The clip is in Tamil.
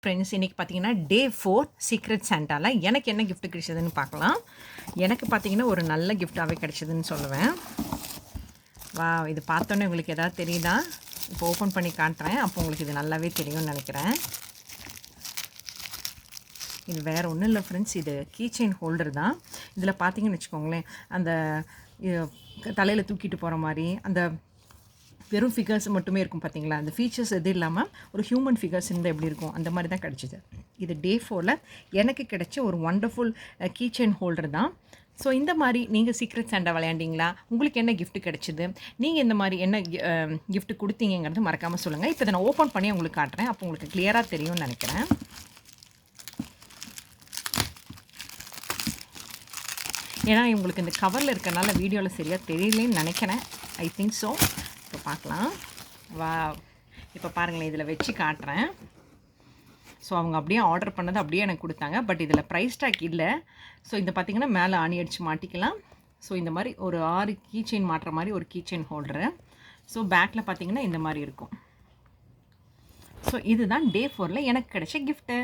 ஃப்ரெண்ட்ஸ், இன்றைக்கி பார்த்தீங்கன்னா டே 4 சீக்ரெட் சாண்டாவில் எனக்கு என்ன கிஃப்ட் கிடைச்சதுன்னு பார்க்கலாம். எனக்கு பார்த்தீங்கன்னா ஒரு நல்ல கிஃப்டாகவே கிடைச்சதுன்னு சொல்லுவேன். வா, இது பார்த்தோன்னே உங்களுக்கு எதாவது தெரியுதா? இப்போ ஓப்பன் பண்ணி காட்டுறேன், அப்போ உங்களுக்கு இது நல்லாவே தெரியும்னு நினைக்கிறேன். இது வேறு ஒன்றும் இல்லை ஃப்ரெண்ட்ஸ், இது கீ செயின் ஹோல்டர் தான். இதில் பார்த்தீங்கன்னு வச்சுக்கோங்களேன், அந்த தலையில் தூக்கிட்டு போகிற மாதிரி அந்த வெறும் ஃபிகர்ஸ் மட்டுமே இருக்கும் பார்த்தீங்களா, அந்த ஃபீச்சர்ஸ் எது இல்லாமல் ஒரு ஹியூமன் ஃபிகர்ஸ் இருந்தால் எப்படி இருக்கும் அந்த மாதிரி தான் கிடச்சிது. இது டே 4ல் எனக்கு கிடைச்ச ஒரு ஒண்டர்ஃபுல் கீ செயின் ஹோல்டர் தான். ஸோ இந்த மாதிரி நீங்கள் சீக்ரெட் சாண்டா விளையாண்டிங்களா? உங்களுக்கு என்ன கிஃப்ட் கிடச்சிது? நீங்கள் இந்த மாதிரி என்ன கிஃப்ட் கொடுத்தீங்கிறது மறக்காமல் சொல்லுங்கள். இப்போ இதை நான் ஓப்பன் பண்ணி உங்களுக்கு காட்டுறேன், அப்போ உங்களுக்கு கிளியராக தெரியும்னு நினைக்கிறேன். ஏன்னா உங்களுக்கு இந்த கவரில் இருக்கிறனால வீடியோவில் சரியாக தெரியலேன்னு நினைக்கிறேன். I think so. இப்போ பார்க்கலாம். வா, இப்போ பாருங்களேன், இதில் வச்சு காட்டுறேன். ஸோ அவங்க அப்படியே ஆர்டர் பண்ணது அப்படியே எனக்கு கொடுத்தாங்க. பட் இதில் ப்ரைஸ் டேக் இல்லை. ஸோ இந்த பார்த்திங்கன்னா மேலே ஆணி அடித்து மாட்டிக்கலாம். ஸோ இந்த மாதிரி ஒரு 6 கீ செயின் மாட்டுற மாதிரி ஒரு கீ செயின் ஹோல்டரு. ஸோ பேக்கில் பார்த்திங்கன்னா இந்த மாதிரி இருக்கும். ஸோ இதுதான் டே 4ல் எனக்கு கிடைச்ச கிஃப்ட்டு.